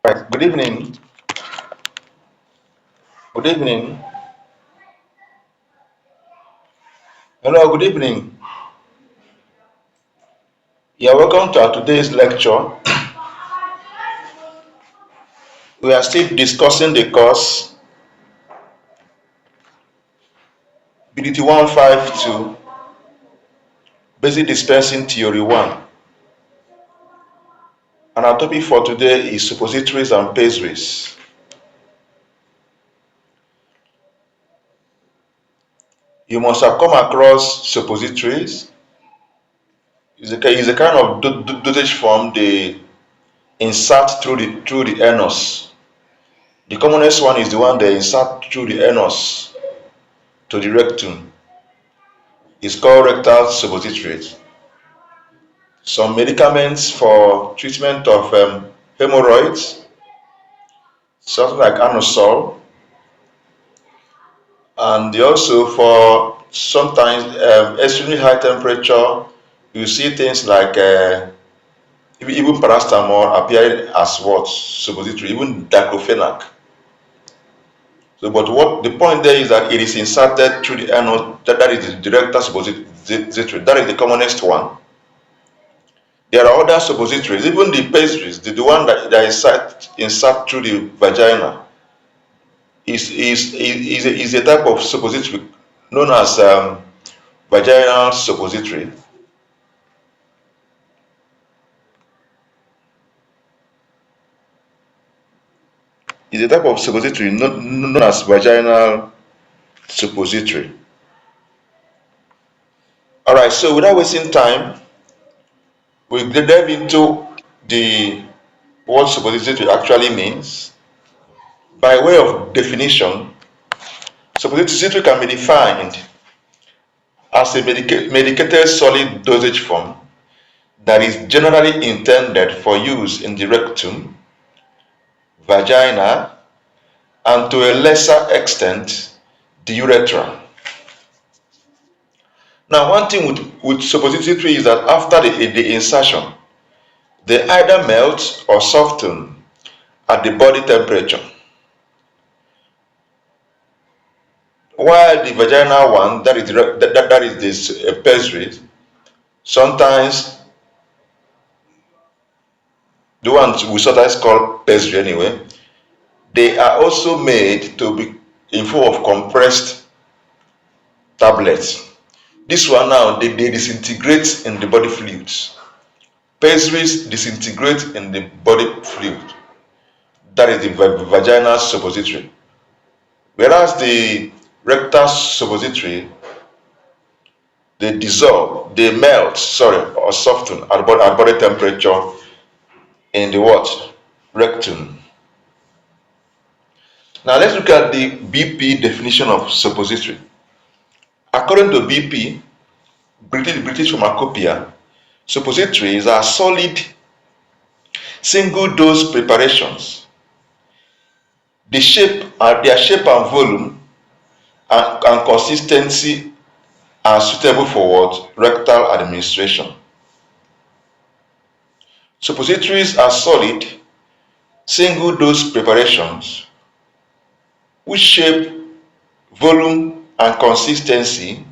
Right. Good evening. Good evening. Hello, good evening. You're welcome to our today's lecture. We are still discussing the course BDT 152 Basic Dispensing Theory 1. And our topic for today is suppositories and pessaries. You must have come across suppositories. It's a kind of dosage form they insert through the anus. The commonest one is the one they insert through the anus to the rectum. It's called rectal suppositories. Some medicaments for treatment of hemorrhoids, something like anosol, and also for sometimes extremely high temperature, you see things like even paracetamol appearing as what suppository, even diclofenac. So, but what the point there is that it is inserted through the anus. That is the rectal suppository. That is the commonest one. There are other suppositories, even the pessaries, the one that insert through the vagina is a type of suppository known as vaginal suppository. Is a type of suppository known as vaginal suppository. Alright, so without wasting time, we dive into the what suppository actually means. By way of definition, suppository can be defined as a medicated solid dosage form that is generally intended for use in the rectum, vagina, and to a lesser extent, the urethra. Now, one thing with suppository is that after the insertion, they either melt or soften at the body temperature, while the vaginal one, that is this pessary, sometimes the ones we sometimes call pessary anyway, they are also made to be in form of compressed tablets. This one now, they disintegrate in the body fluids. Pessaries disintegrate in the body fluid. That is the vaginal suppository. Whereas the rectal suppository, they dissolve, they melt, or soften at body temperature in the what? Rectum. Now let's look at the BP definition of suppository. According to BP, British Pharmacopoeia, suppositories are solid single dose preparations. Their shape and volume and consistency are suitable for what? Rectal administration. Suppositories are solid single dose preparations whose shape, volume, and consistency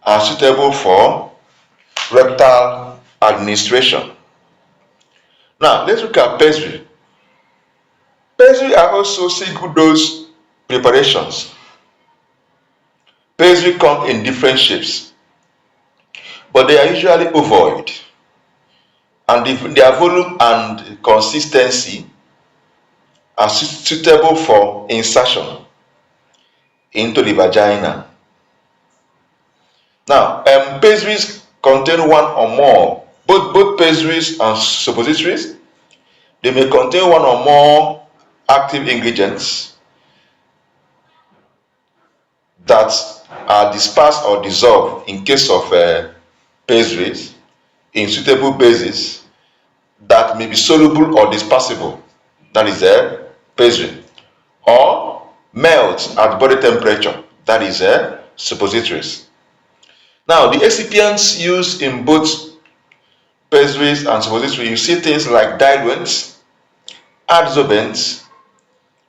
are suitable for rectal administration. Now, let's look at pessary. Pessary are also single dose preparations. Pessary come in different shapes, but they are usually ovoid, and their volume and consistency are suitable for insertion into the vagina. Now, pessaries contain one or more, both pessaries and suppositories, they may contain one or more active ingredients that are dispersed or dissolved in case of pessaries in suitable bases that may be soluble or dispersible, that is pessary, or melt at body temperature, that is suppositories. Now, the excipients used in both pessaries and suppositories, you see things like diluents, adsorbents,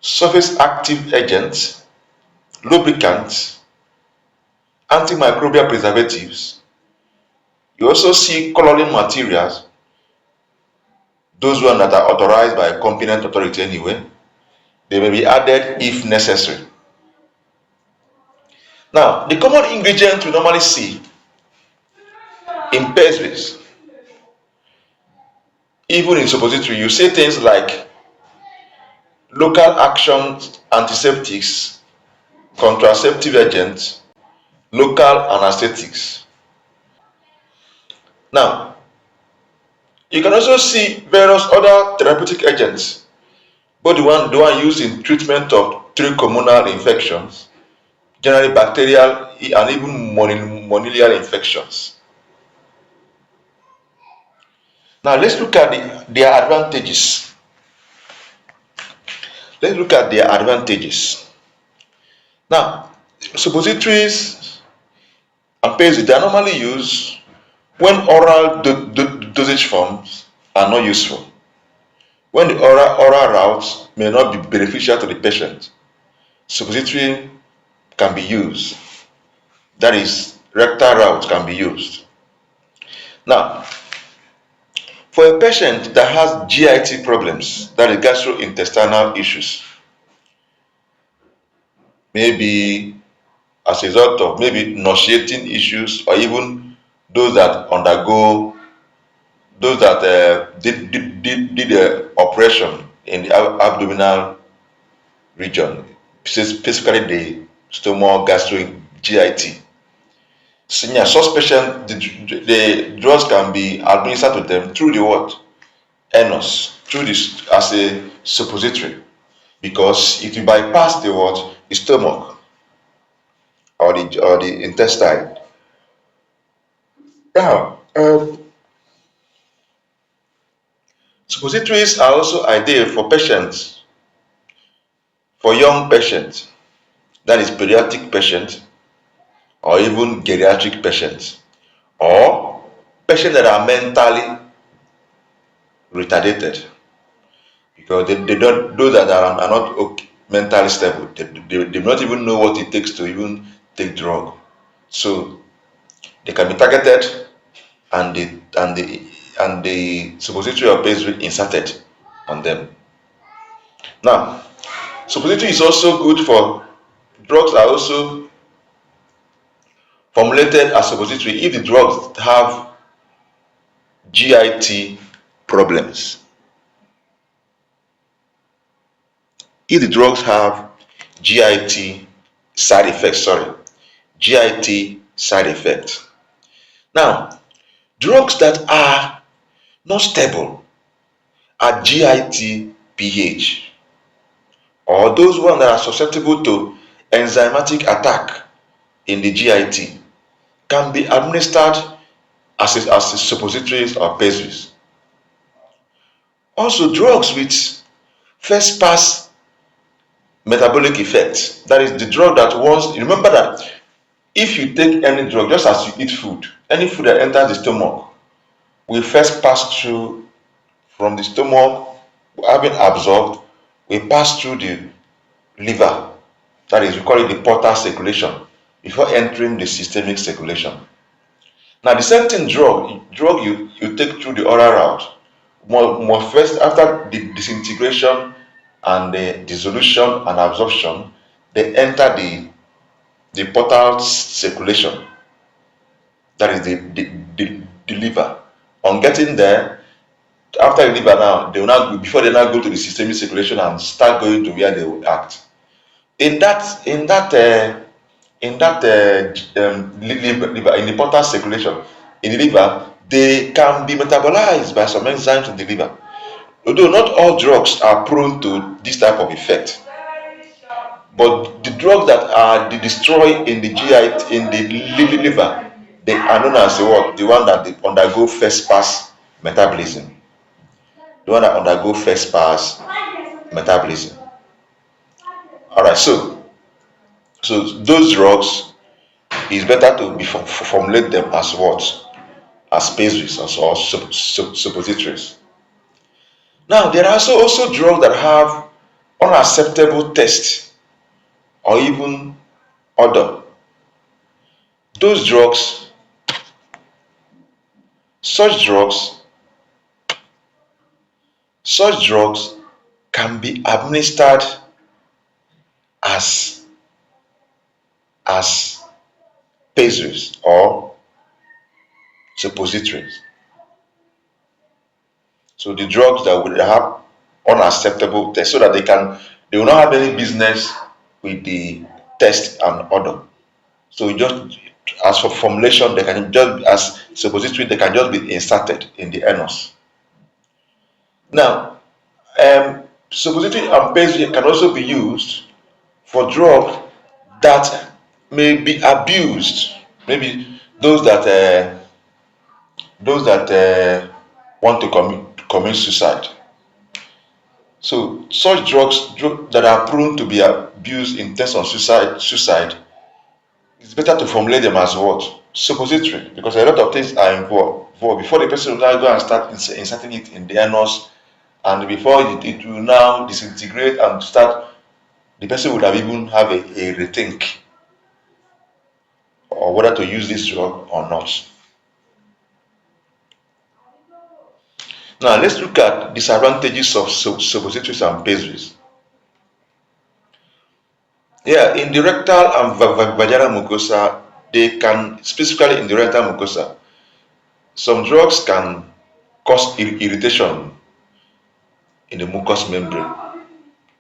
surface active agents, lubricants, antimicrobial preservatives. You also see coloring materials, those ones that are authorized by a competent authority anyway. They may be added if necessary. Now, the common ingredients we normally see in pastries, even in suppository, you see things like local action antiseptics, contraceptive agents, local anesthetics. Now, you can also see various other therapeutic agents, both the one used in treatment of trichomonal infections, generally bacterial and even monilial infections. Now let's look at their advantages. Let's look at their advantages. Now, suppositories and pastries, they are normally used when oral dosage forms are not useful, when the oral routes may not be beneficial to the patient. Suppository can be used. That is, rectal route can be used. Now, for a patient that has GIT problems, that is gastrointestinal issues, maybe as a result of maybe nauseating issues, or even those that undergo those that did the operation in the abdominal region, specifically the stomach, gastric, GIT. So, yeah, such patients, the drugs can be administered to them through the what? Anus, through this as a suppository, because it will bypass the what? The stomach or the intestine. Now, suppositories are also ideal for patients, for young patients, that is pediatric patients, or even geriatric patients, or patients that are mentally retarded, because they don't, those that are not okay, mentally stable, they do not even know what it takes to even take drug. So they can be targeted, and the suppository or pastry inserted on them. Now, suppository is also good for drugs are also formulated as suppository if the drugs have GIT problems. If the drugs have GIT side effects, GIT side effects. Now, drugs that are not stable at GIT pH, or those ones that are susceptible to enzymatic attack in the GIT, can be administered as suppositories or pastries. Also, drugs with first pass metabolic effect, that is the drug that once, remember that if you take any drug, just as you eat food, any food that enters the stomach will first pass through from the stomach, having absorbed, will pass through the liver, that is, we call it the portal circulation, before entering the systemic circulation. Now the same thing, drug you take through the oral route must first, after the disintegration and the dissolution and absorption, they enter the portal circulation, that is the liver. On getting there, after the liver now, they will now, before they now go to the systemic circulation and start going to where they will act. In that liver, in the portal circulation in the liver, they can be metabolized by some enzymes in the liver. Although not all drugs are prone to this type of effect, but the drugs that are the destroy in the GI, in the liver, they are known as the what? The one that they undergo first pass metabolism. The one that undergo first pass metabolism. Alright, so those drugs, it's better to be formulate them as what? As pastries or suppositories. Now, there are also drugs that have unacceptable taste or even odor. Those drugs, such drugs, such drugs can be administered as as pessaries or suppositories. So the drugs that will have unacceptable taste, so that they will not have any business with the taste and odor. So just as for formulation, they can just as suppository, they can just be inserted in the anus. Now, suppository and pessary can also be used for drugs that may be abused. Maybe those that want to commit suicide. So such drugs that are prone to be abused in terms of suicide, it's better to formulate them as what? Suppository, because a lot of things are involved. Before the person will now go and start inserting it in the anus, and before it will now disintegrate and start, the person would have even have a rethink or whether to use this drug or not. Now let's look at disadvantages of suppositories and pessaries. Yeah, in the rectal and vaginal mucosa, they can, specifically in the rectal mucosa, some drugs can cause irritation in the mucous membrane.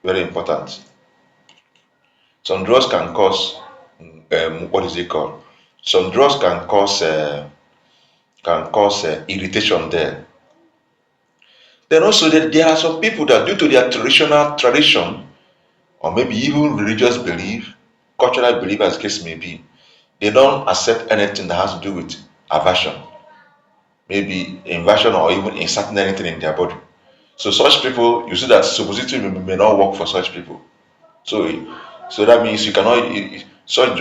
Very important. Some drugs can cause, what is it called? Some drugs can cause irritation there. Then also there are some people that, due to their tradition, or maybe even religious belief, cultural belief as the case may be, they don't accept anything that has to do with aversion, maybe inversion or even inserting anything in their body. So such people, you see that suppository may not work for such people. So so that means you cannot such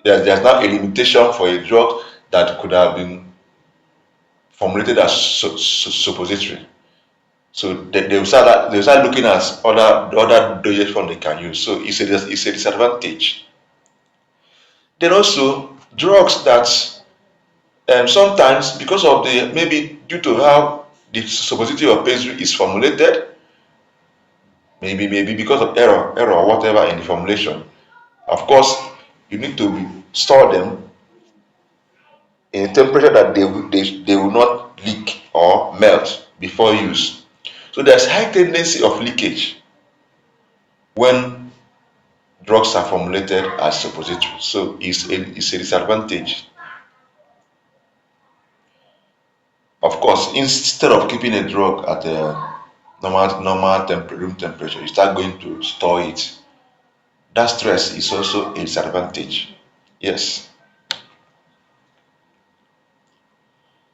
there's now a limitation for a drug that could have been formulated as suppository. So they will start looking at other dosage form they can use. So it's a disadvantage. Then also drugs that, sometimes, because of the, maybe due to how the suppository or pessary is formulated, maybe because of error or whatever in the formulation. Of course, you need to store them in a temperature that they will not leak or melt before use. So there's high tendency of leakage when drugs are formulated as suppository. So it's a disadvantage. Of course, instead of keeping a drug at a normal room temperature, you start going to store it. That stress is also a disadvantage. Yes.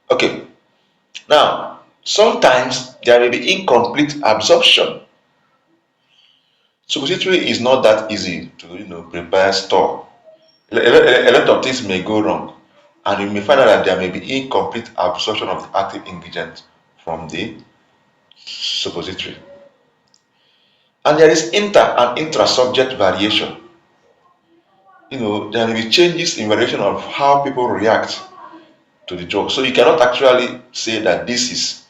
Okay. Now, sometimes there may be incomplete absorption. Suppository is not that easy to prepare, store. A lot of things may go wrong, and you may find out that there may be incomplete absorption of the active ingredient from the suppository. And there is inter and intra-subject variation. There may be changes in variation of how people react to the drug. So you cannot actually say that this is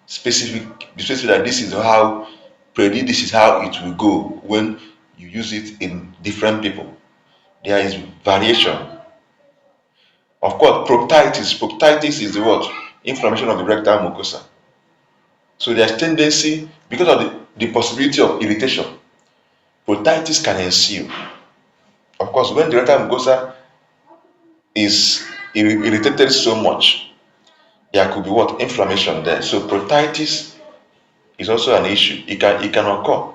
specific that this is how, predict this is how it will go when you use it in different people. There is variation. Of course, proctitis is the what? Inflammation of the rectal mucosa. So there's tendency, because of the possibility of irritation, proctitis can ensue. Of course, when the rectal mucosa is irritated so much, there could be what? Inflammation there. So proctitis is also an issue. It can occur.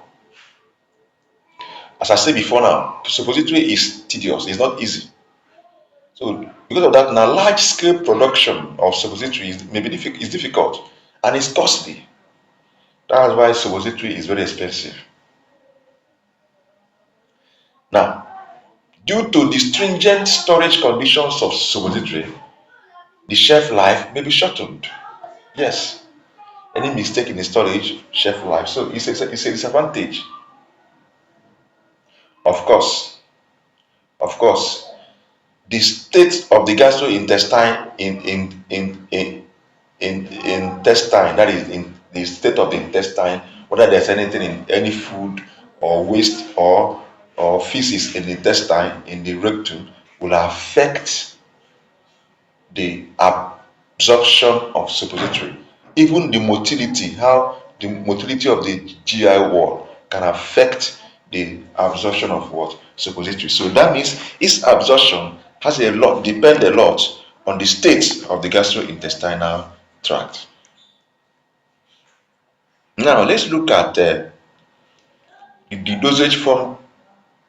As I said before now, suppository is tedious, it's not easy. So because of that, now large scale production of suppository is difficult and it's costly. That's why suppository is very expensive. Now, due to the stringent storage conditions of suppository, the shelf life may be shortened. Yes. Any mistake in the storage, shelf life. So it's a disadvantage. Of course, of course, the state of the gastrointestine in intestine, that is in the state of the intestine, whether there's anything in any food or waste or feces in the intestine, in the rectum, will affect the absorption of suppository. Even the motility, how the motility of the GI wall can affect the absorption of what? Suppository. So that means its absorption has a lot, depend a lot on the state of the gastrointestinal tract. Now let's look at the dosage form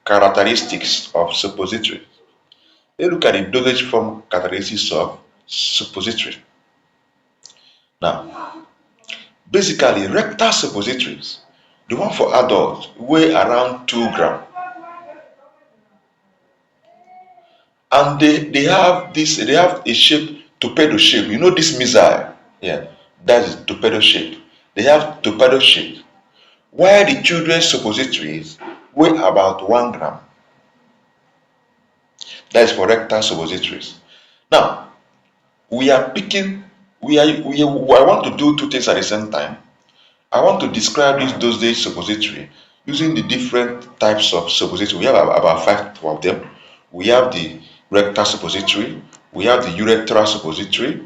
characteristics of suppository. Let's look at the dosage form characteristics of suppository. Now, basically, rectal suppositories, the one for adults, weigh around 2 grams, and they have a shape, torpedo shape. You know this missile, yeah, that is torpedo shape. They have torpedo shape. While the children's suppositories weigh about 1 gram. That is for rectal suppositories. Now, we are picking. I want to do two things at the same time. I want to describe this dosage suppository using the different types of suppository. We have about 5 of them. We have the rectal suppository, we have the urethral suppository,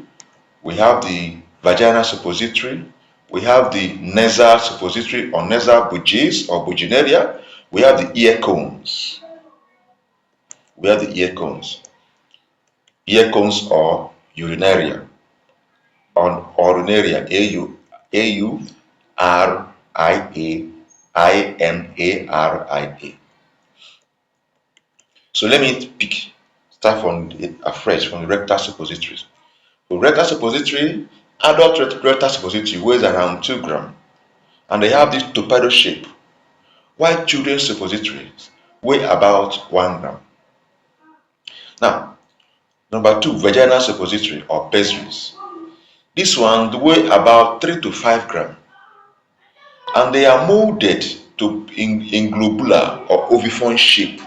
we have the vaginal suppository, we have the nasal suppository or nasal bougies or buginaria, we have the ear cones. We have the ear cones or urinaria, or urinaria, AURIAINARIA. So let me start from afresh from the rectal suppositories. So rectal suppository, adult rectal suppository weighs around 2 grams, and they have this torpedo shape, while children's suppositories weigh about 1 gram. Now, number 2, vaginal suppository or pessaries. This one weigh about 3 to 5 grams, and they are molded in globular or oviform shape.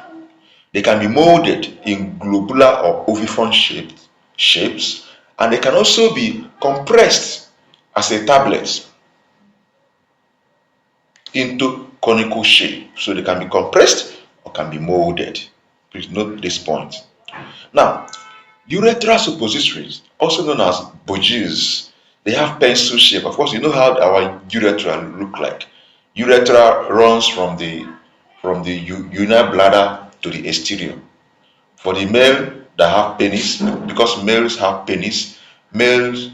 They can be molded in globular or oviform shapes, and they can also be compressed as a tablet into conical shape. So they can be compressed or can be molded. Please note this point. Now, urethral suppositories, also known as bougies, they have pencil shape. Of course, you know how our urethra look like. Urethra runs from the urinary bladder to the exterior. For the male that have penis, because males have penis, males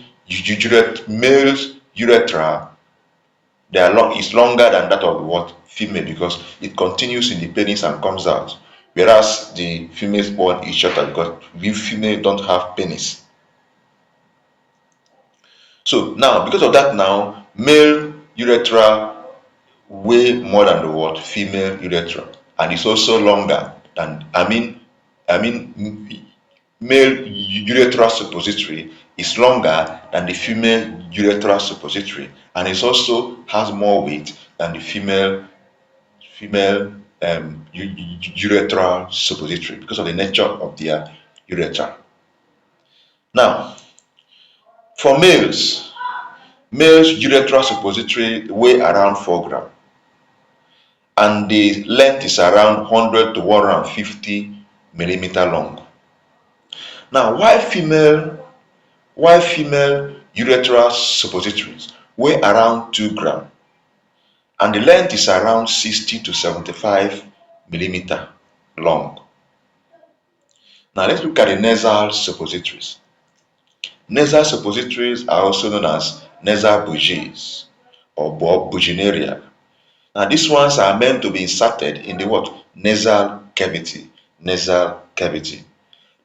urethra, is longer than that of what female, because it continues in the penis and comes out, whereas the female's one is shorter because we female don't have penis. So now, because of that, now male urethra weigh more than the what female urethra, and it's also longer than male urethral suppository is longer than the female urethral suppository, and it also has more weight than the female urethral suppository because of the nature of their urethra. Now, for males urethral suppository weigh around 4 grams, and the length is around 100 to 150 millimeter long. Now, while female urethral suppositories weigh around 2 grams, and the length is around 60 to 75 millimeter long. Now let's look at the nasal suppositories. Nasal suppositories are also known as nasal bougies or buginaria. Now these ones are meant to be inserted in the what? Nasal cavity. Nasal cavity.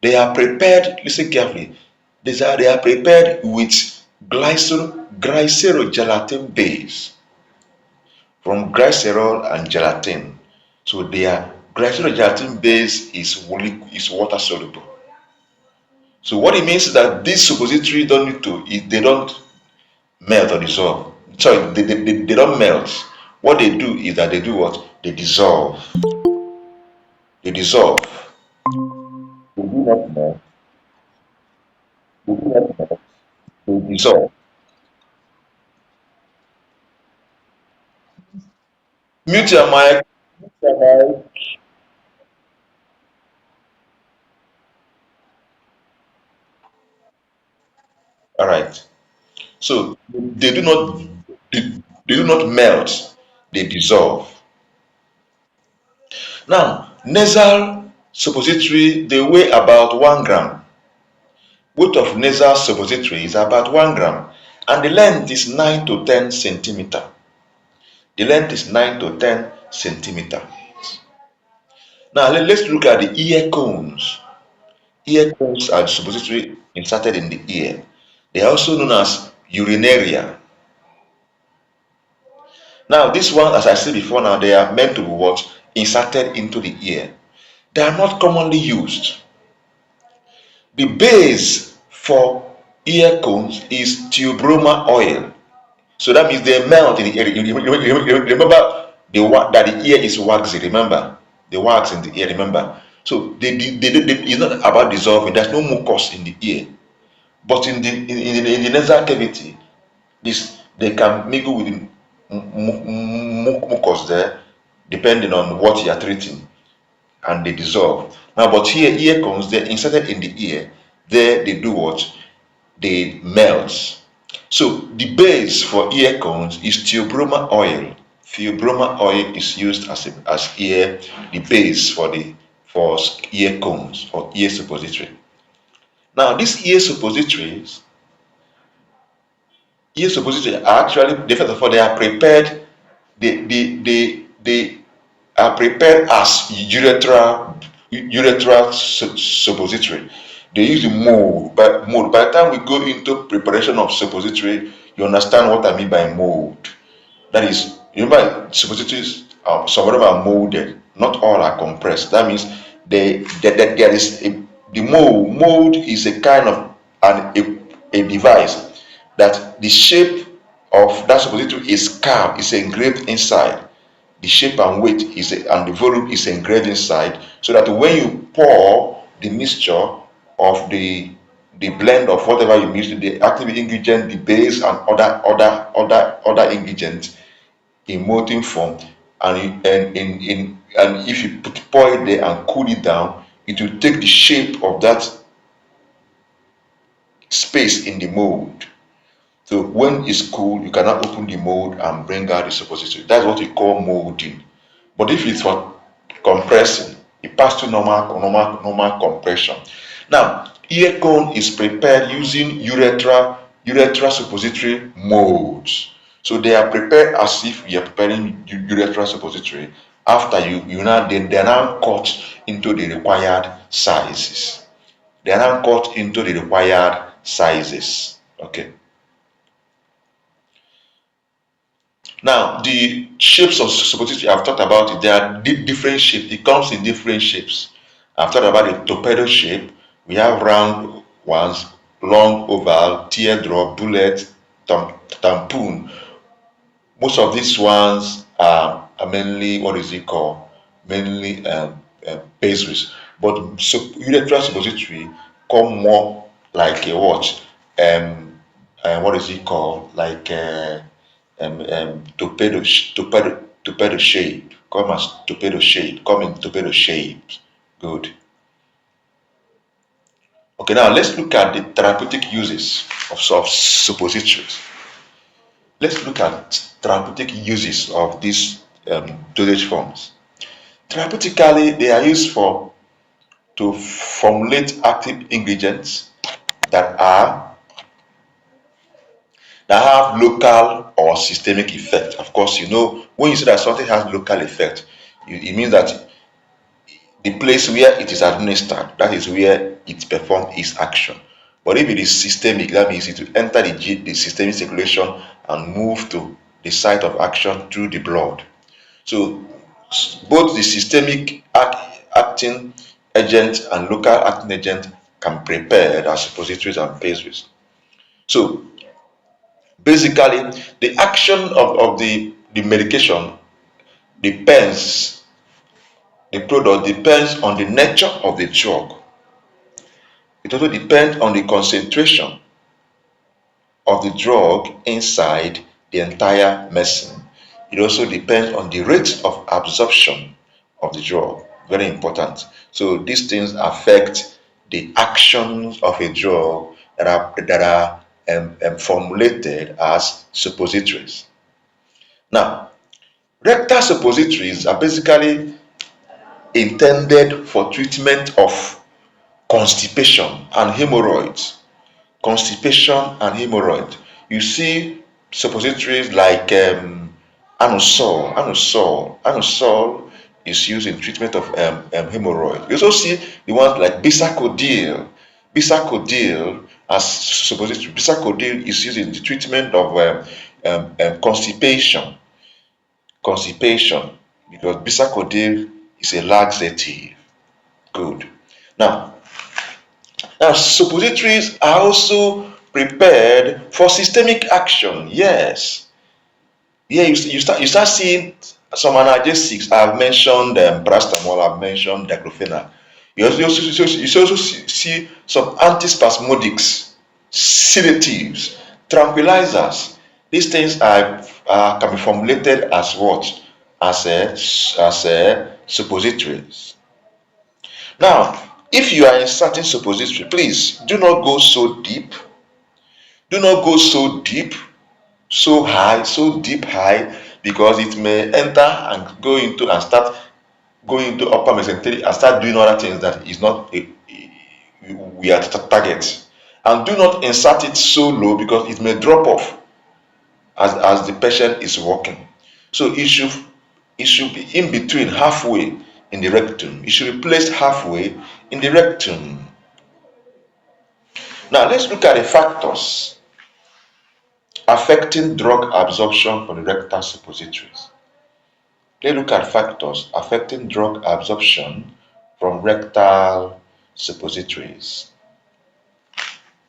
They are prepared, listen carefully, they are prepared with glycerol-gelatin base from glycerol and gelatin. So their glycerol-gelatin base is water soluble. So what it means is that this suppository they don't melt or dissolve. Sorry, they don't melt. What they do is that they do what? They dissolve. They dissolve. They do not melt. They do not melt. They dissolve. Mute your mic. Mute your mic. All right. So they do not melt. They dissolve. Now, nasal suppository they weigh about 1 gram. Weight of nasal suppository is about 1 gram, and the length is 9 to 10 centimeter. The length is 9 to 10 centimeter. Now let's look at the ear cones. Ear cones are suppository inserted in the ear. They are also known as urinaria. Now this one, as I said before, now they are meant to be what? Inserted into the ear. They are not commonly used. The base for ear cones is tuberoma oil. So that means they melt in the ear. Remember that the ear is waxy. Remember the wax in the ear. Remember. So it's not about dissolving. There's no mucus in the ear, but in the nasal cavity, this they can mingle with the mucus there, depending on what you are treating, and they dissolve. Now, but here ear cones they're inserted in the ear. There they do what? They melt. So the base for ear cones is theobroma oil. Theobroma oil is used as ear the base for ear cones or ear suppository. Now these ear suppository are actually first of all they are prepared. They are prepared as urethral suppository. They use the mold. By the time we go into preparation of suppository, you understand what I mean by mold. That is, remember suppositories, some of them are molded, not all are compressed. That means there is the mold. Mold is a kind of a device that the shape of that suppository is carved, is engraved inside. The shape and weight and the volume is engraved inside, so that when you pour the mixture of the blend of whatever you mix, the active ingredient, the base, and other ingredients in molten form, and if you pour it there and cool it down, it will take the shape of that space in the mold. So when it's cool, you cannot open the mold and bring out the suppository. That's what we call molding. But if it's for compressing, it passes through normal compression. Now, ear cone is prepared using urethra suppository molds. So they are prepared as if you are preparing urethra suppository. After they are now cut into the required sizes. They are now cut into the required sizes. Okay. Now, the shapes of suppository, I've talked about it. There are different shapes. It comes in different shapes. I've talked about the torpedo shape. We have round ones, long oval, teardrop, bullet, tampoon. Most of these ones are mainly, what is it called? Mainly pastries. But urethral suppository come more like a what? What is it called? Like torpedo shape. Come as torpedo shape. Come in torpedo shape. Good. Okay, now let's look at the therapeutic uses of suppositories. Let's look at therapeutic uses of these dosage forms. Therapeutically, they are used for to formulate active ingredients that are that have local or systemic effect. Of course, when you say that something has local effect, it means that the place where it is administered, that is where it performs its action. But if it is systemic, that means it will enter the systemic circulation and move to the site of action through the blood. So both the systemic acting agent and local acting agent can be prepared as suppositories and pastries. So Basically, the action of the medication depends, the product depends on the nature of the drug. It also depends on the concentration of the drug inside the entire medicine. It also depends on the rate of absorption of the drug. Very important. So these things affect the actions of a drug that are formulated as suppositories. Now, rectal suppositories are basically intended for treatment of constipation and hemorrhoids. Constipation and hemorrhoid. You see suppositories like anusol is used in treatment of hemorrhoid. You also see the ones like bisacodil as suppository. Bisacodil is used in the treatment of constipation, because bisacodil is a laxative. Good. Now, suppositories are also prepared for systemic action. Yes. Yeah, you start seeing some analgesics. I've mentioned paracetamol, I've mentioned diclofenac. You also see some antispasmodics, sedatives, tranquilizers. These things can be formulated as what? As a suppositories. Now, if you are inserting suppository, please do not go so deep. Do not go so deep, so high, so deep high, because it may enter and go into and start going into upper mesenteric and start doing other things that is not we are target. And do not insert it so low, because it may drop off as the patient is walking. So it should be in between, halfway in the rectum. It should be placed halfway in the rectum. Now let's look at the factors affecting drug absorption from the rectal suppositories. Let's look at factors affecting drug absorption from rectal suppositories.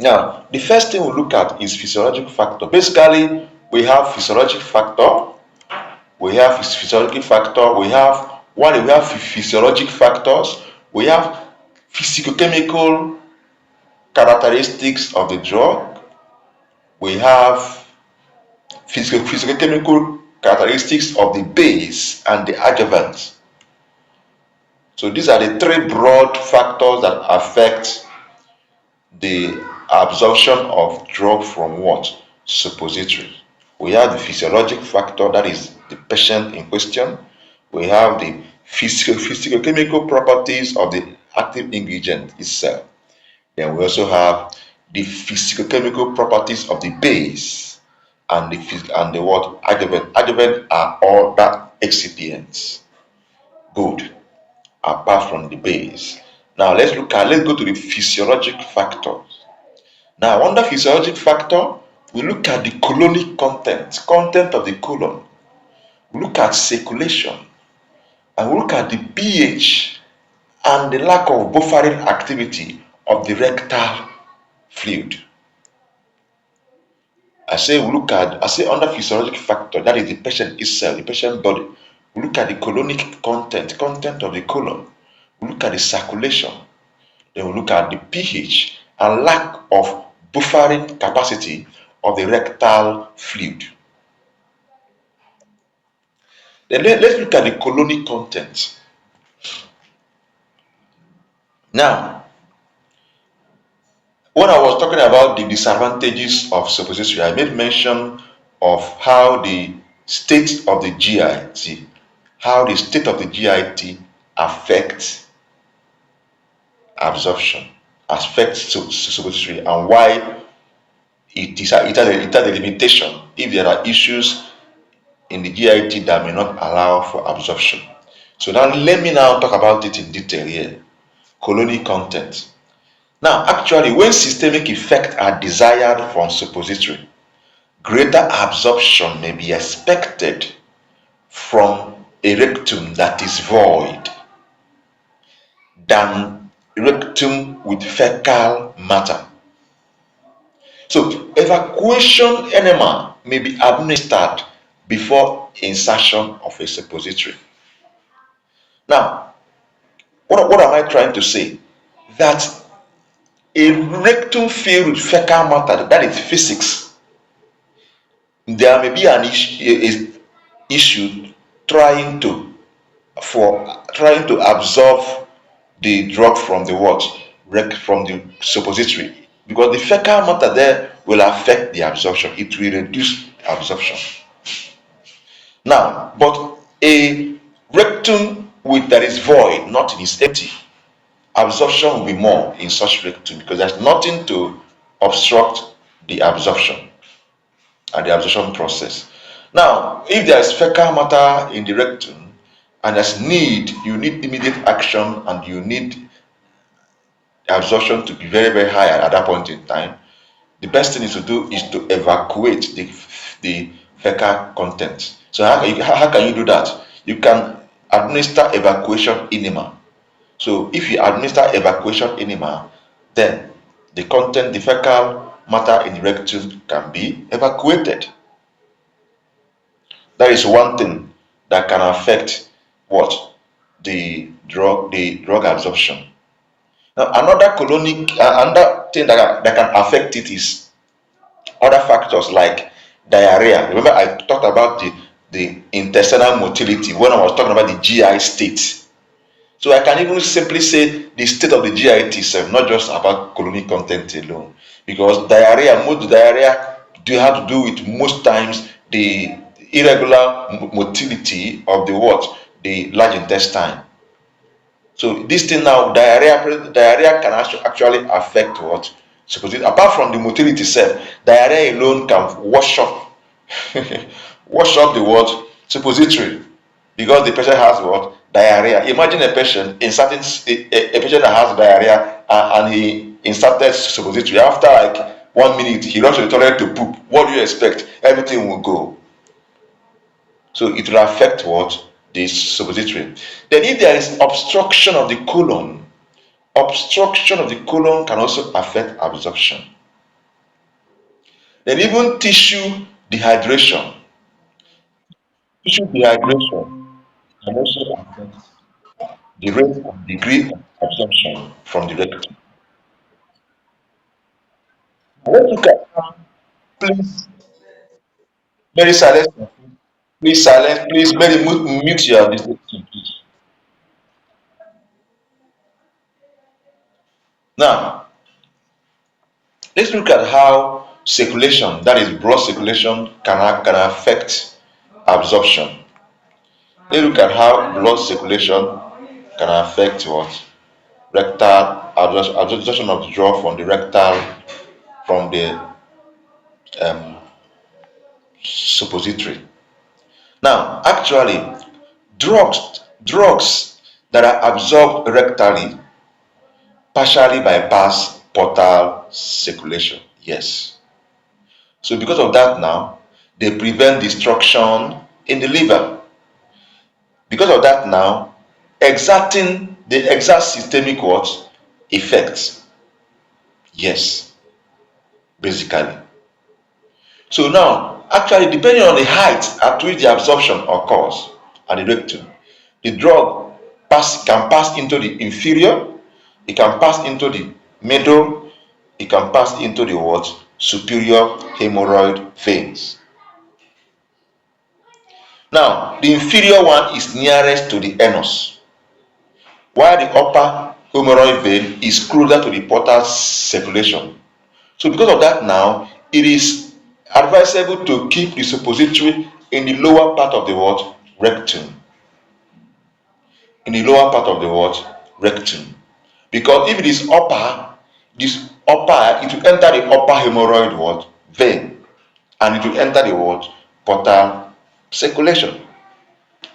Now, the first thing we look at is physiologic factor. Basically, we have physiologic factor, we have physiologic factor, we have physiologic factors, we have physicochemical characteristics of the drug, we have physicochemical characteristics of the base and the adjuvant. So these are the three broad factors that affect the absorption of drug from what? Suppository. We have the physiologic factor, that is the patient in question. We have the physicochemical properties of the active ingredient itself. Then we also have the physicochemical properties of the base and the what? Adjuvant. Adjuvant are all that excipients. Good. Apart from the base. Now let's go to the physiologic factors. Now under physiologic factor, we look at the colonic content of the colon. We look at circulation, and we look at the pH and the lack of buffering activity of the rectal fluid. I say under physiologic factor, that is the patient itself, the patient body. We look at the colonic content of the colon. We look at the circulation. Then we look at the pH and lack of buffering capacity of the rectal fluid. Then let's look at the colonic content. Now, when I was talking about the disadvantages of suppository, I made mention of how the state of the GIT, affects absorption, affects suppository, and why it has a limitation if there are issues in the GIT that may not allow for absorption. So now let me now talk about it in detail here. Colonic content. Now, actually, when systemic effects are desired from suppository, greater absorption may be expected from a rectum that is void than rectum with fecal matter. So evacuation enema may be administered before insertion of a suppository. Now, what am I trying to say? That a rectum filled with fecal matter, that is physics, there may be an issue trying to absorb the drug from the what? From the suppository. Because the fecal matter there will affect the absorption. It will reduce absorption. Now, but a rectum with that is void, not is empty, absorption will be more in such rectum because there's nothing to obstruct the absorption and the absorption process. Now, if there is fecal matter in the rectum and there's you need immediate action and you need absorption to be very, very high at that point in time, the best thing is to do is to evacuate the fecal content. So how can you do that? You can administer evacuation enema. So if you administer evacuation enema, then the fecal matter in the rectum can be evacuated. That is one thing that can affect what? The drug absorption. Now another thing that can affect it is other factors like diarrhea. Remember, I talked about the intestinal motility when I was talking about the GI state. So I can even simply say the state of the GIT itself, not just about colonic content alone. Because most diarrhea do have to do with most times the irregular motility of the what? The large intestine. So this thing now, diarrhea can actually affect what? Suppose apart from the motility itself, diarrhea alone can wash up wash up the what? Suppository. Because the patient has what? Diarrhea. Imagine a patient inserting a patient that has diarrhea and he inserted suppository. After like 1 minute, he rushes to the toilet to poop. What do you expect? Everything will go. So it will affect what? The suppository. Then if there is obstruction of the colon can also affect absorption. Then even tissue dehydration can also affect the rate and degree of absorption from the rectum. Let's look at please, Mary silence. Please silence. Please, Mary, mute your this thing, please. Now, let's look at how circulation, that is blood circulation, can affect absorption. Let's look at how blood circulation can affect what? Rectal absorption of the drug from the rectal, from the um, suppository. Now, actually, drugs that are absorbed rectally partially bypass portal circulation. Yes. So because of that now, they prevent destruction in the liver. Because of that now, they exert systemic what? Effects. Yes, basically. So now, actually, depending on the height at which the absorption occurs at the rectum, the drug can pass into the inferior, it can pass into the middle, it can pass into the what? Superior hemorrhoid veins. Now, the inferior one is nearest to the anus, while the upper hemorrhoid vein is closer to the portal circulation. So because of that now, it is advisable to keep the suppository in the lower part of the what? Rectum. In the lower part of the what? Rectum. Because if it is it will enter the upper hemorrhoid what? Vein. And it will enter the what? Portal circulation.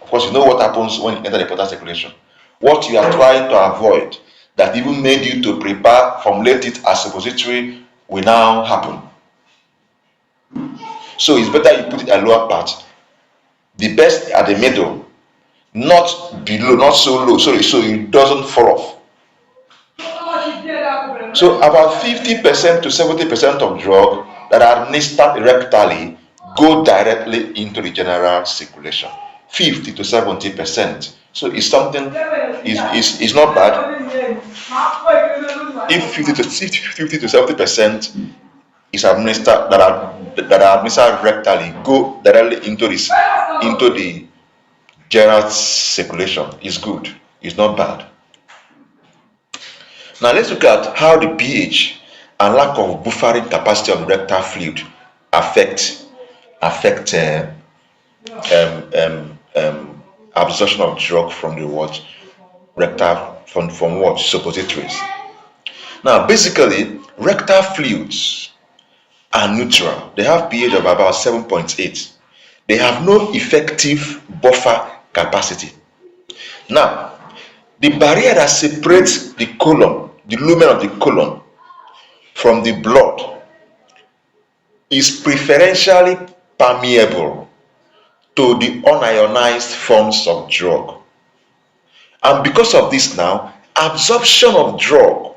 Of course, you know what happens when you enter the portal circulation. What you are trying to avoid that even made you to formulate it as suppository will now happen. So it's better you put it at lower part. The best at the middle, not below, not so low, so it doesn't fall off. So about 50% to 70% of drugs that are administered rectally go directly into the general circulation. 50 to 70%. So it's something is not bad. If 50 to 70% is administered that are administered rectally go directly into the general circulation, is good. It's not bad. Now let's look at how the pH and lack of buffering capacity of the rectal fluid affect absorption of drug from the what rectal from what suppositories. Now basically rectal fluids are neutral. They have pH of about 7.8. They have no effective buffer capacity. Now the barrier that separates the colon, the lumen of the colon, from the blood is preferentially permeable to the unionized forms of drug. And because of this now, absorption of drug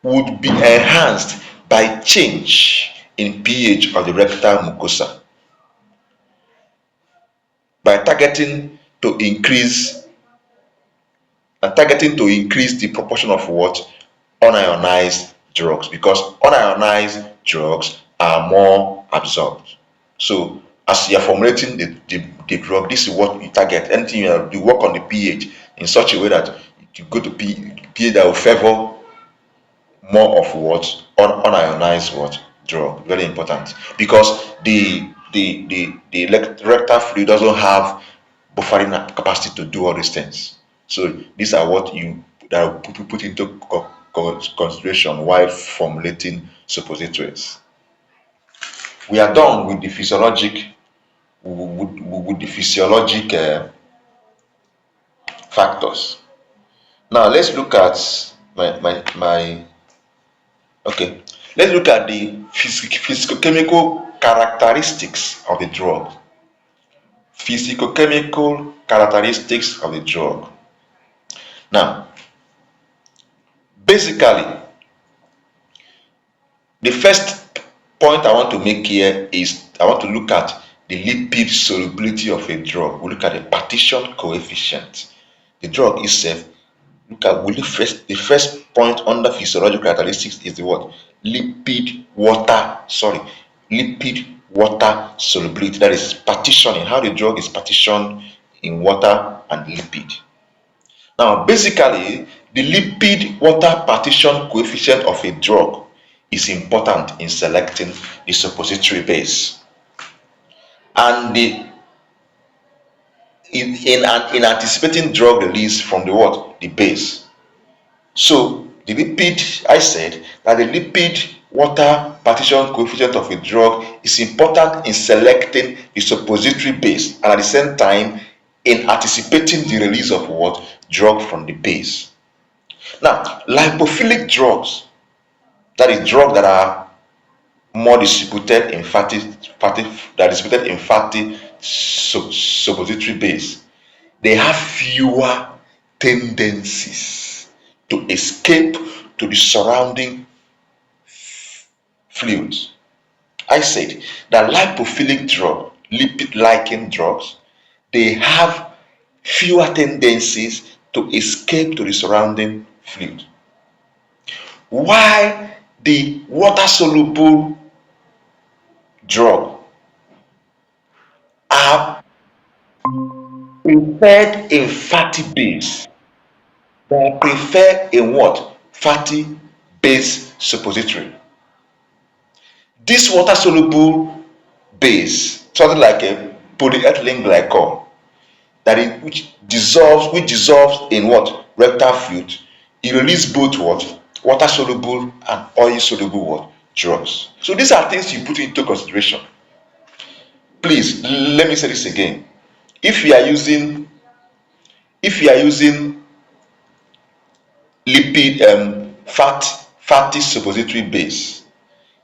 would be enhanced by change in pH of the rectal mucosa by targeting to increase the proportion of what unionized drugs, because unionized drugs are more absorbed. So as you are formulating the drug, this is what you target. Anything you work on the pH in such a way that you go to pH that will favor more of what unionized what drug. Very important, because the rectal fluid doesn't have buffering capacity to do all these things. So these are what you that put into consideration while formulating suppositories. We are done with the physiologic factors. Now let's look at my okay. Let's look at the physicochemical characteristics of the drug. Physicochemical characteristics of the drug. Now, basically, the first point I want to make here is I want to look at the lipid solubility of a drug. We look at the partition coefficient. The drug itself, the first point under physiological characteristics is the what? Lipid water solubility. That is partitioning, how the drug is partitioned in water and lipid. Now, basically, the lipid water partition coefficient of a drug is important in selecting the suppository base, and in anticipating drug release from the base. So the lipid, I said that the lipid water partition coefficient of a drug is important in selecting the suppository base, and at the same time in anticipating the release of drug from the base. Now, lipophilic drugs, that is drugs that are more distributed in fatty suppository base, they have fewer tendencies to escape to the surrounding fluids. I said that lipophilic drug, lipid-liking drugs, they have fewer tendencies to escape to the surrounding fluid, while the water-soluble drug are preferred in fatty base. They are preferred in what? Fatty base suppository. This water-soluble base, something like a polyethylene glycol, which dissolves in what? Rectal fluid. It releases both what? Water soluble and oil soluble what? Drugs. So these are things you put into consideration. Please let me say this again. If you are using lipid fatty suppository base,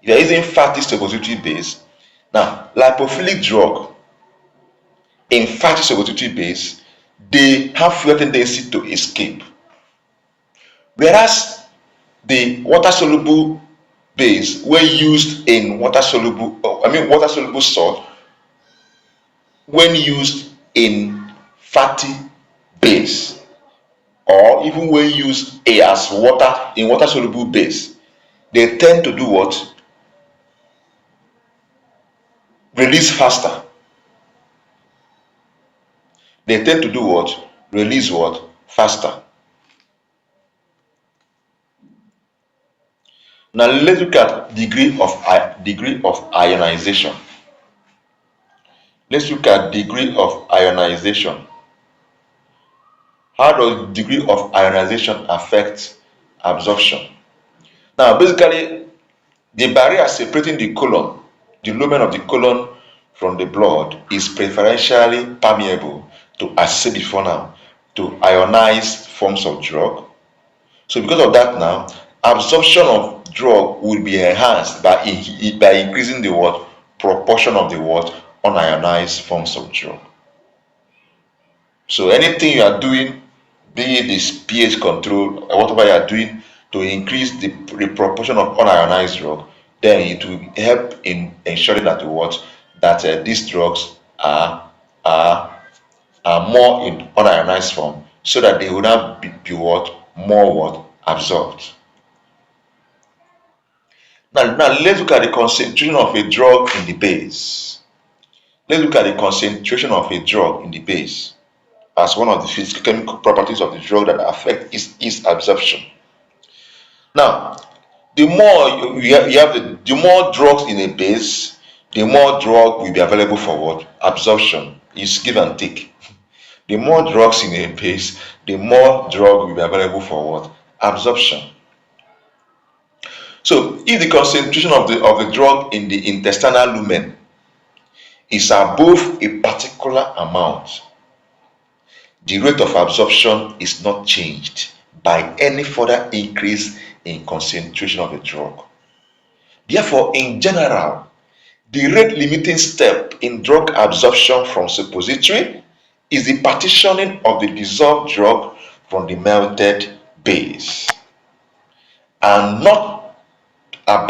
if you are using fatty suppository base, now lipophilic drug in fatty suppository base, they have fewer tendency to escape, whereas the water soluble base when used in water soluble salt when used in fatty base, or even when used as water in water soluble base, they tend to do what? Release faster. They tend to do what? Release what? Faster. Now let's look at degree of ionization. Let's look at degree of ionization. How does degree of ionization affect absorption? Now, basically, the barrier separating the colon, the lumen of the colon from the blood, is preferentially permeable to, as I said before now, to ionized forms of drug. So because of that now, absorption of drug will be enhanced by increasing the what? Proportion of the what? Unionized forms of drug. So anything you are doing, be it this pH control or whatever you are doing to increase the proportion of unionized drug, then it will help in ensuring that these drugs are are more in unionized form, so that they will not be what? More what? Absorbed. Now let's look at the concentration of a drug in the base. Let's look at the concentration of a drug in the base as one of the physical chemical properties of the drug that affect its absorption. Now, the more the more drugs in a base, the more drug will be available for what? Absorption. Is give and take. The more drugs in a base, the more drug will be available for what? Absorption. So if the concentration of the drug in the intestinal lumen is above a particular amount, the rate of absorption is not changed by any further increase in concentration of the drug. Therefore, in general, the rate limiting step in drug absorption from suppository is the partitioning of the dissolved drug from the melted base, and not on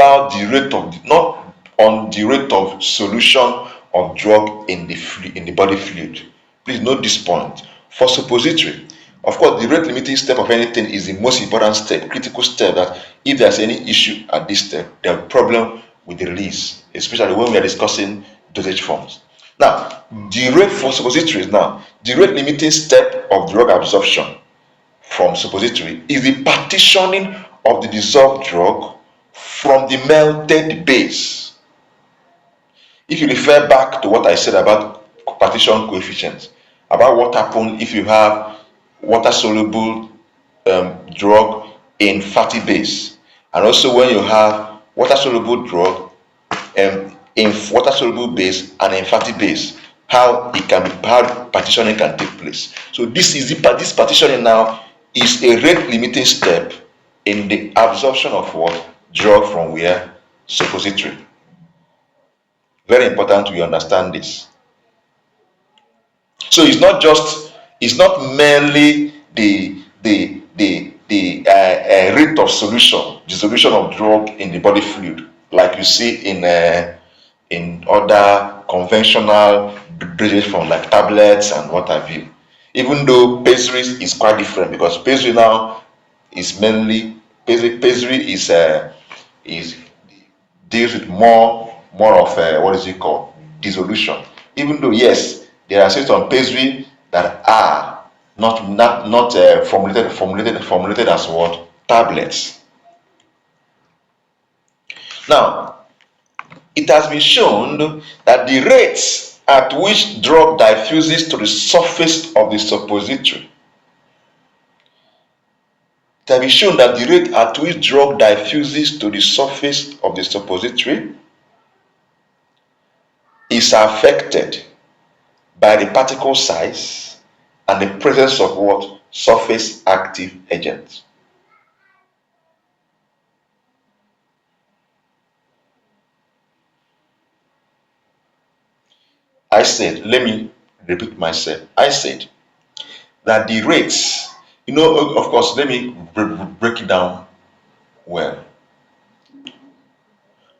the rate of solution of drug in the body fluid. Please note this point. For suppository, of course, the rate limiting step of anything is the most important step, critical step, that if there's any issue at this step, there's a problem with the release, especially when we are discussing dosage forms. Now, the rate for suppositories now, the rate limiting step of drug absorption from suppository is the partitioning of the dissolved drug from the melted base. If you refer back to what I said about partition coefficients, about what happens if you have water soluble drug in fatty base, and also when you have water soluble drug in water soluble base and in fatty base, how partitioning can take place. So this partitioning now is a rate limiting step in the absorption of what? Drug from where? Suppository. Very important we understand this. So it's not merely the rate of solution, the solution of drug in the body fluid, like you see in other conventional dosage forms like tablets and what have you. Even though pessaries is quite different, because pessary now is mainly pessary is deals with more of what is it called, dissolution. Even though yes, there are certain pessary that are not formulated as what? Tablets. Now, it has been shown that the rates at which drug diffuses to the surface of the suppository, it has been shown that the rate at which drug diffuses to the surface of the suppository is affected by the particle size and the presence of what? Surface active agents. I said, let me repeat myself. I said that the rates, of course, let me break it down Well,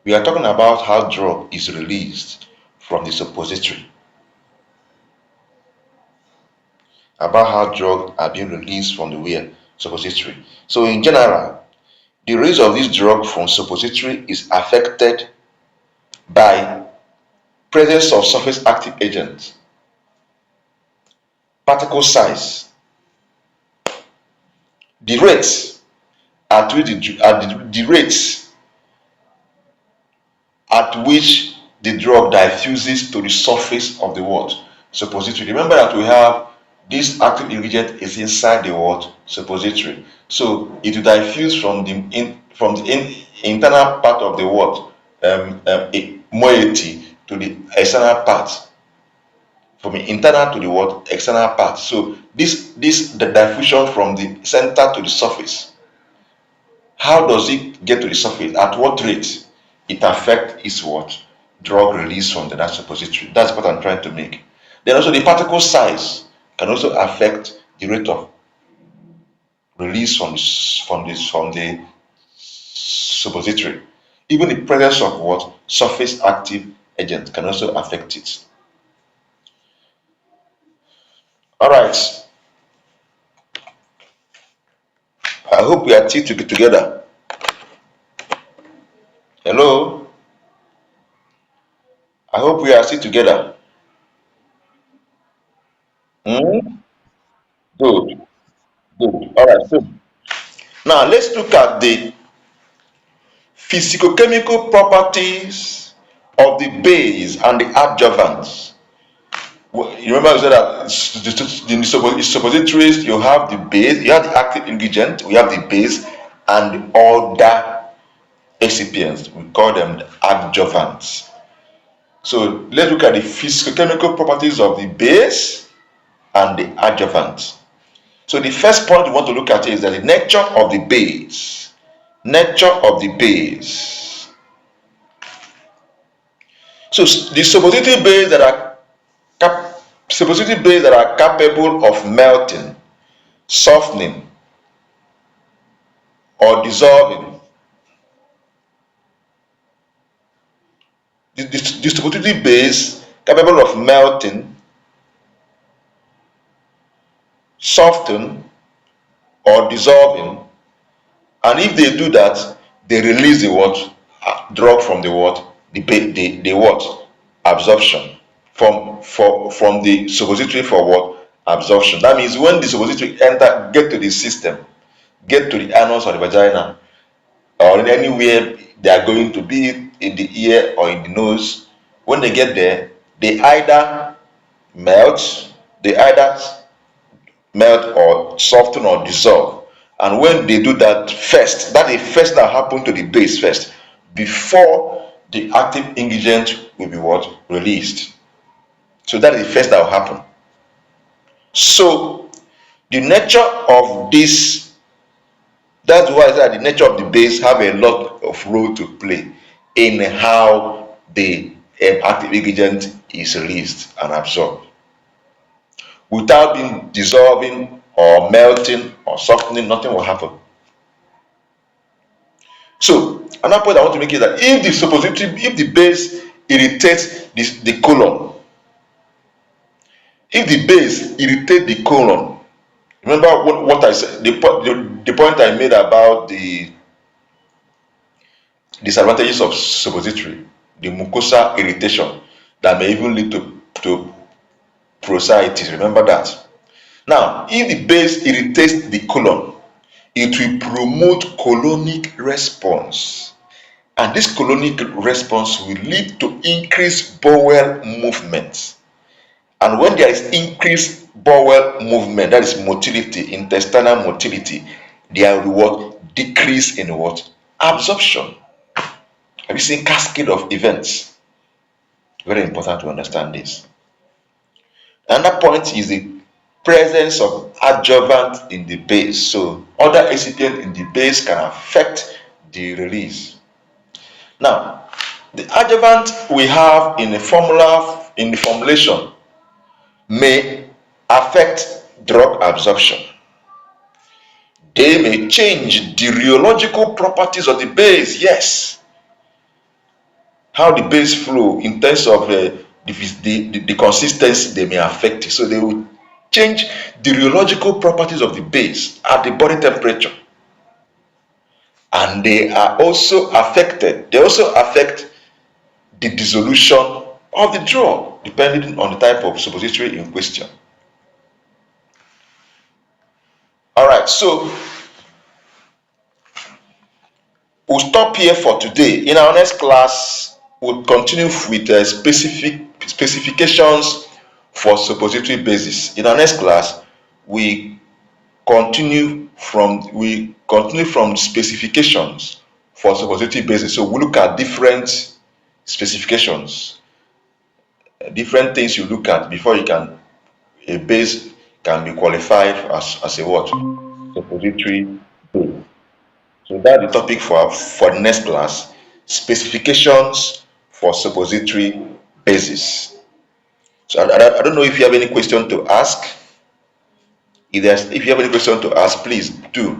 we are talking about how drug is released from the suppository, about how drugs are being released from the where suppository. So in general, the release of this drug from suppository is affected by presence of surface active agents, particle size, the rates at which the rates at which the drug diffuses to the surface of the what suppository. Remember that we have this active ingredient is inside the what suppository, so it will diffuse from the internal part of the what moiety to the external part, from the internal to the what external part. So this the diffusion from the center to the surface. How does it get to the surface? At what rate? It affects its what? Drug release from the that suppository. That's what I'm trying to make. Then also the particle size can also affect the rate of release from the suppository. Even the presence of what? Surface active agent can also affect it. Alright. I hope we are still together. Hello? I hope we are still together. Hmm? Good, good. Alright, so now let's look at the physicochemical properties of the base and the adjuvants. You remember I said that in the suppositories you have the base, you have the active ingredient, we have the base, and the other excipients. We call them the adjuvants. So let's look at the physicochemical properties of the base and the adjuvants. So the first point we want to look at is that the nature of the base. Nature of the base. So the suppository base that are suppository base that are capable of melting, softening, or dissolving. The suppository base capable of melting, soften, or dissolving, and if they do that, they release the what? Drug from the what? The what? Absorption. From the suppository for what? Absorption. That means when the suppository get to the system, get to the anus or the vagina, or in anywhere they are going to be in the ear or in the nose, when they get there, they either melt, they either melt or soften or dissolve. And when they do that first, that is first that happen to the base first, before the active ingredient will be what? Released. So that is the first that will happen. So the nature of this, that's why I said the nature of the base have a lot of role to play in how the active ingredient is released and absorbed. Without being dissolving or melting or softening, nothing will happen. So another point I want to make is that if the suppository, if the base irritates the colon, if the base irritates the colon, remember what I said, the point I made about the disadvantages of suppository, the mucosa irritation that may even lead to proctitis. Remember that. Now, if the base irritates the colon, it will promote colonic response. And this colonic response will lead to increased bowel movement. And when there is increased bowel movement, that is motility, intestinal motility, there will what? Decrease in what? Absorption. Have you seen cascade of events? Very important to understand this. Another point is the presence of adjuvant in the base. So other excipients in the base can affect the release. Now, the adjuvant we have in the formula, in the formulation, may affect drug absorption. They may change the rheological properties of the base. Yes, how the base flow in terms of the consistency they may affect it. So they will change the rheological properties of the base at the body temperature, and they are also affected. They also affect the dissolution of the drug depending on the type of suppository in question. All right, so we'll stop here for today. In our next class, we'll continue with specific specifications for suppository basis. In our next class, we we continue from specifications for suppository basis. So we look at different specifications, different things you look at before you can a base can be qualified as a what suppository base. So that's the topic for the next class: specifications for suppository bases. So I don't know if you have any question to ask. If you have any question to ask, please do.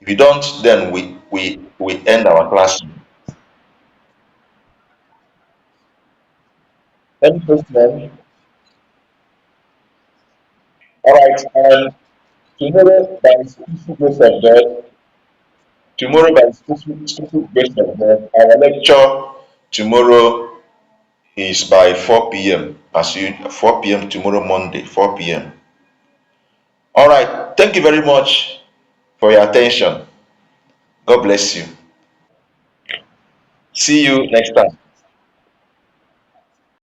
If you don't, then we end our class. Any question? All right. Tomorrow by the special grace of God, tomorrow by the special grace of God, our lecture tomorrow is by 4 p.m. as you 4 p.m. tomorrow Monday 4 p.m. All right. Thank you very much for your attention. God bless you. See you next time.